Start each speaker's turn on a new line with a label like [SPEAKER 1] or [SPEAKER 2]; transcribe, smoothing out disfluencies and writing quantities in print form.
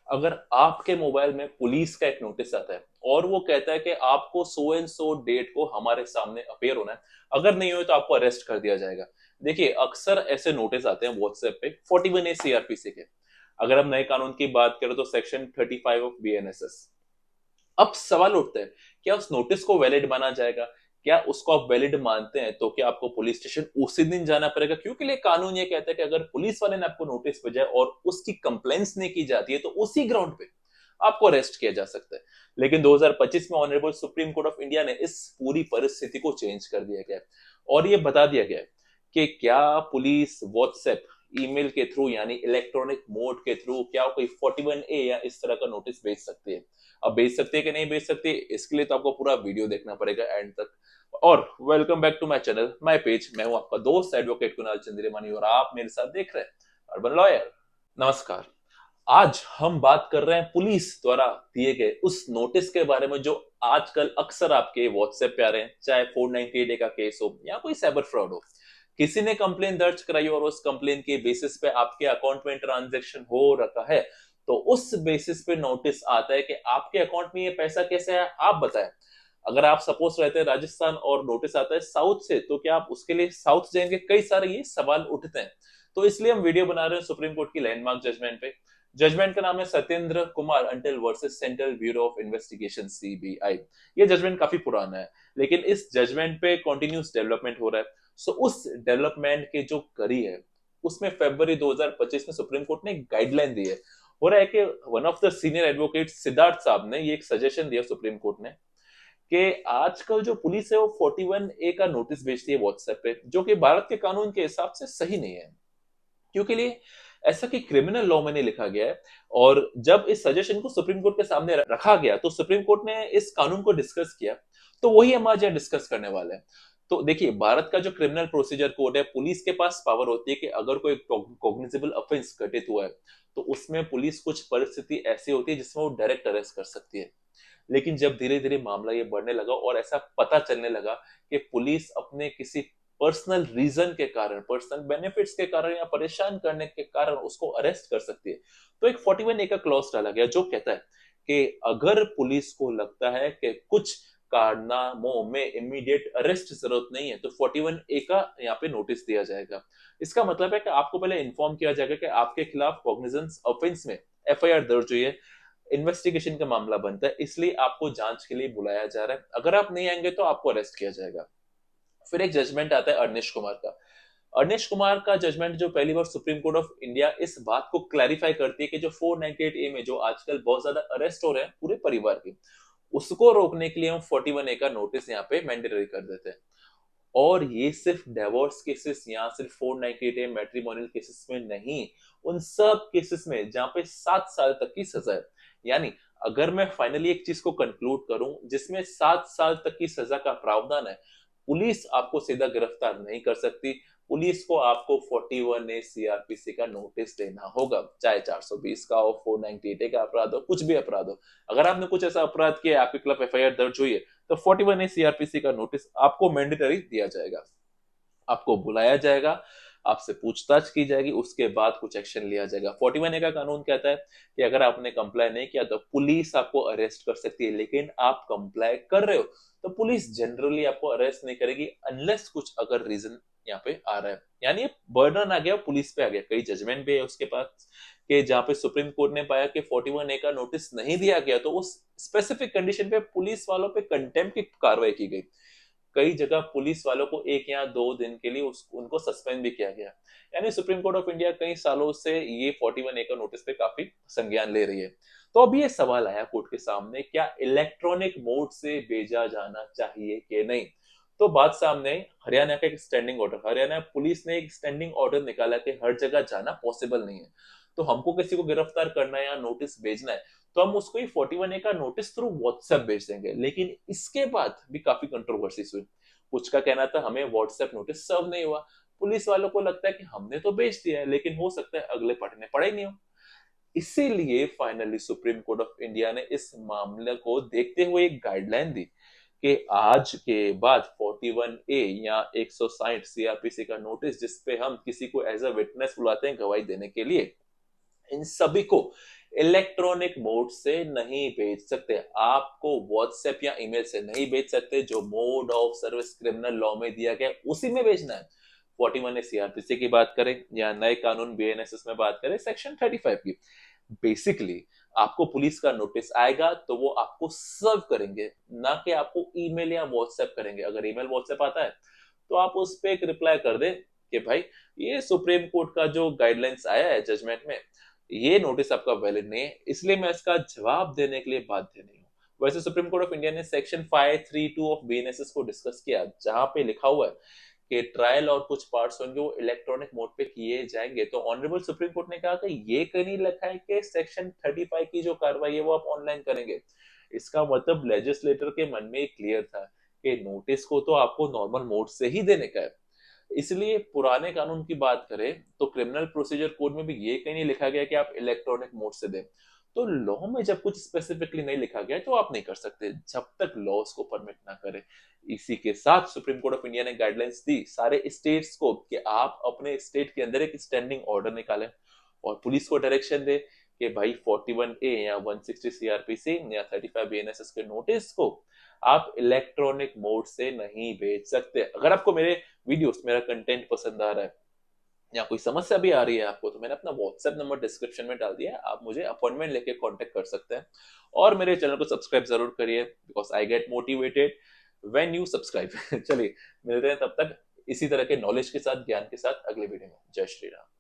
[SPEAKER 1] अगर आपके मोबाइल में पुलिस का एक नोटिस आता है और वो कहता है कि आपको सो एंड सो डेट को हमारे सामने अपेयर होना है, अगर नहीं हो तो आपको अरेस्ट कर दिया जाएगा। देखिए, अक्सर ऐसे नोटिस आते हैं व्हाट्सएप पे 41A सीआरपीसी के। अगर हम नए कानून की बात करें तो सेक्शन 35 ऑफ बीएनएसएस। अब सवाल उठता है, क्या उस नोटिस को वैलिड माना जाएगा? क्या उसको आप वैलिड मानते हैं तो क्या आपको पुलिस स्टेशन उसी दिन जाना पड़ेगा? क्योंकि लिए कानून ये कहता है कि अगर पुलिस वाले ने आपको नोटिस भेजा है और उसकी कंप्लेंट्स नहीं की जाती है तो उसी ग्राउंड पे आपको अरेस्ट किया जा सकता है। लेकिन 2025 में honourable supreme court of India ने इस पूरी परिस्थिति को चेंज कर दिया गया है और ये बता दिया गया है कि क्या पुलिस व्हाट्सएप ईमेल के थ्रू यानी इलेक्ट्रॉनिक मोड के थ्रू क्या कोई 41A या इस तरह का नोटिस भेज सकती है। अब भेज सकते हैं कि नहीं भेज सकते, इसके लिए तो आपको पूरा वीडियो देखना पड़ेगा एंड तक। और welcome back to my channel, my page. मैं हूं आपका दोस्त एडवोकेट कुणाल चंद्रमानी और आप मेरे साथ देख रहे हैं अर्बन लॉयर। नमस्कार। आज हम बात कर रहे हैं पुलिस द्वारा दिए गए उस नोटिस के बारे में जो आजकल अक्सर आपके व्हाट्सएप पे आ रहे हैं, चाहे 498 का केस हो या कोई साइबर फ्रॉड हो। किसी ने कंप्लेन दर्ज कराई और उस कंप्लेन के बेसिस पे आपके अकाउंट में ट्रांजैक्शन हो रखा है, तो उस बेसिस पे नोटिस आता है कि आपके अकाउंट में ये पैसा कैसे है, आप बताएं। अगर आप सपोज रहते हैं राजस्थान और नोटिस आता है साउथ से, तो क्या आप उसके लिए साउथ जाएंगे? कई सारे ये सवाल उठते हैं। तो इसलिए हम वीडियो बना रहे हैं सुप्रीम कोर्ट की लैंडमार्क जजमेंट पे। जजमेंट का नाम है Satyendra Kumar until versus central bureau of investigation CBI. ये जजमेंट काफी पुराना है, लेकिन इस जजमेंट पे कंटिन्यूस डेवलपमेंट हो रहा है। सो उस डेवलपमेंट के जो कड़ी है उसमें फरवरी 2025 में सुप्रीम कोर्ट ने एक गाइडलाइन दी है। हो रहा है कि one of the senior advocate Siddharth साहब ने ये एक सजेशन दिया सुप्रीम कोर्ट ने कि आजकल जो पुलिस है वो 41A का नोटिस भेजती है व्हाट्सएप पे, जो कि भारत के कानून के हिसाब से सही नहीं है। क्योंकि लिए ऐसा कि क्रिमिनल लॉ में नहीं लिखा गया है। और जब इस सजेशन को सुप्रीम कोर्ट के सामने रखा गया तो सुप्रीम कोर्ट ने इस कानून को डिस्कस किया। तो वही हम आज यहाँ डिस्कस करने वाले हैं। तो देखिए, भारत का जो क्रिमिनल प्रोसीजर कोड है, पुलिस के पास पावर होती है कि अगर कोई कॉग्निजेबल ऑफेंस घटित हुआ है तो उसमें पुलिस कुछ परिस्थिति ऐसी होती है जिसमें वो डायरेक्ट अरेस्ट कर सकती है। लेकिन जब धीरे धीरे मामला ये बढ़ने लगा और ऐसा पता चलने लगा कि पुलिस अपने किसी पर्सनल रीजन के कारण, पर्सनल बेनिफिट्स के कारण या परेशान करने के कारण उसको अरेस्ट कर सकती है, तो एक 41A का क्लॉज डाला गया जो कहता है कि अगर पुलिस को लगता है कि कुछ कारनामों में इमीडिएट अरेस्ट जरूरत नहीं है तो 41A का यहाँ पे नोटिस दिया जाएगा। इसका मतलब है कि आपको पहले इन्फॉर्म किया जाएगा कि आपके खिलाफ कॉग्निजेंस ऑफेंस में एफआईआर दर्ज हुई है, इन्वेस्टिगेशन का मामला बनता है, इसलिए आपको जांच के लिए बुलाया जा रहा है। अगर आप नहीं आएंगे तो आपको अरेस्ट किया जाएगा। फिर एक जजमेंट आता है अर्नेश कुमार का। अर्नेश कुमार का जजमेंट जो पहली बार सुप्रीम कोर्ट ऑफ इंडिया इस बात को क्लैरिफाई करती है कि जो 498A में जो आजकल बहुत ज्यादा अरेस्ट हो रहे हैं पूरे परिवार के, उसको रोकने के लिए हम 41A का नोटिस यहाँ पे मैंडेटरी कर देते हैं। और ये सिर्फ डिवोर्स केसेस या सिर्फ 498A मैट्रिमोनियल केसेस में नहीं, उन सब केसेस में जहां पे 7 साल तक की सजा है। यानी अगर मैं फाइनली एक चीज को कंक्लूड करूं जिसमें 7 साल तक की सजा का प्रावधान है, पुलिस आपको सीधा गिरफ्तार नहीं कर सकती। पुलिस को आपको 41A सीआरपीसी का नोटिस देना होगा, चाहे 420 का हो, 498A का अपराध हो, कुछ भी अपराध हो। अगर आपने कुछ ऐसा अपराध किया, आपके खिलाफ एफआईआर दर्ज हुई है, तो 41A सीआरपीसी का नोटिस आपको मैंडेटरी दिया जाएगा। आपको बुलाया जाएगा, आपसे पूछताछ की जाएगी, उसके बाद कुछ एक्शन लिया जाएगा। 41A का कानून कहता है कि अगर आपने कंप्लाई नहीं किया तो पुलिस आपको अरेस्ट कर सकती है, लेकिन आप कंप्लाई कर रहे हो तो पुलिस जनरली आपको अरेस्ट नहीं करेगी अनलेस कुछ अगर रीजन यहाँ पे आ रहा है। यानी बर्डन आ गया, पुलिस पे आ गया। कई जजमेंट भी है उसके पास कि जहां पे सुप्रीम कोर्ट ने पाया कि 41A का नोटिस नहीं दिया गया तो उस स्पेसिफिक कंडीशन पे पुलिस वालों पे कंटेम्प्ट की कार्रवाई की गई। कई जगह पुलिस वालों को 1 या 2 दिन के लिए उनको सस्पेंड भी किया गया। यानी सुप्रीम कोर्ट ऑफ इंडिया कई सालों से ये 41A का नोटिस पे काफी संज्ञान ले रही है। तो अब ये सवाल आया कोर्ट के सामने, क्या इलेक्ट्रॉनिक मोड से भेजा जाना चाहिए कि नहीं? तो बात सामने आई, हरियाणा का एक स्टैंडिंग ऑर्डर, हरियाणा पुलिस ने एक स्टैंडिंग ऑर्डर निकाला कि हर जगह जाना पॉसिबल नहीं है। तो हमको किसी को गिरफ्तार करना है या नोटिस भेजना है तो हम उसको ही 41A का नोटिस थ्रू व्हाट्सएप भेज देंगे। लेकिन इसके बाद भी काफी कंट्रोवर्सी हुई। कुछ का कहना था हमें व्हाट्सएप नोटिस सर्व नहीं हुआ, पुलिस वालों को लगता है कि हमने तो भेज दिया है लेकिन हो सकता है अगले पढ़ने पढ़े नहीं हो। इसीलिए finally supreme court of India ने इस मामले को देखते हुए एक गाइडलाइन दी कि आज के बाद 41A या 160 सीआरपीसी का नोटिस जिसपे हम किसी को एज अ विटनेस बुलाते हैं गवाही देने के लिए, इन सभी को इलेक्ट्रॉनिक मोड से नहीं भेज सकते। आपको व्हाट्सएप या ईमेल से नहीं भेज सकते। जो mode of service criminal law में दिया गया उसी में भेजना है। 41 ए सीआरपीसी की बात करें या नए कानून बीएनएसएस में बात करें सेक्शन 35 की, बेसिकली आपको पुलिस का नोटिस आएगा तो वो आपको सर्व करेंगे, ना कि आपको ईमेल या व्हाट्सएप करेंगे। अगर ईमेल व्हाट्सएप आता है तो आप उस पर एक रिप्लाई कर दे कि भाई ये सुप्रीम कोर्ट का जो गाइडलाइंस आया है जजमेंट में, ये नोटिस आपका वैलिड नहीं है, इसलिए मैं इसका जवाब देने के लिए बाध्य नहीं हूँ। वैसे सुप्रीम कोर्ट ऑफ इंडिया ने सेक्शन 532 ऑफ बीएनएसएस को डिस्कस किया, जहां पे लिखा हुआ है कि ट्रायल और कुछ पार्ट्स होंगे वो इलेक्ट्रॉनिक मोड पे किए जाएंगे। तो ऑनरेबल सुप्रीम कोर्ट ने कहा कि ये कहीं नहीं लिखा है कि सेक्शन 35 की जो कार्रवाई है वो आप ऑनलाइन करेंगे। इसका मतलब लेजिस्लेटर के मन में क्लियर था कि नोटिस को तो आपको नॉर्मल मोड से ही देने का है। इसलिए पुराने कानून की बात करें तो क्रिमिनल प्रोसीजर कोड में भी ये कहीं नहीं लिखा गया कि आप इलेक्ट्रॉनिक मोड से दें। तो लॉ में जब कुछ स्पेसिफिकली नहीं लिखा गया तो आप नहीं कर सकते जब तक लॉ उसको परमिट ना करे। इसी के साथ सुप्रीम कोर्ट ऑफ इंडिया ने गाइडलाइंस दी सारे स्टेट्स को कि आप अपने स्टेट के अंदर एक स्टैंडिंग ऑर्डर निकालें और पुलिस को डायरेक्शन दे कि भाई 41A या 160 सीआरपीसी या 35 बीएनएसएस के नोटिस को आप इलेक्ट्रॉनिक मोड से नहीं भेज सकते। अगर आपको मेरे वीडियोस, मेरा कंटेंट पसंद आ रहा है या कोई समस्या भी आ रही है आपको, तो मैंने अपना व्हाट्सएप नंबर डिस्क्रिप्शन में डाल दिया है, आप मुझे अपॉइंटमेंट लेके कांटेक्ट कर सकते हैं। और मेरे चैनल को सब्सक्राइब जरूर करिए because I get motivated when you subscribe. चलिए मिलते हैं तब तक इसी तरह के नॉलेज के साथ, ज्ञान के साथ अगले वीडियो में। जय श्री राम।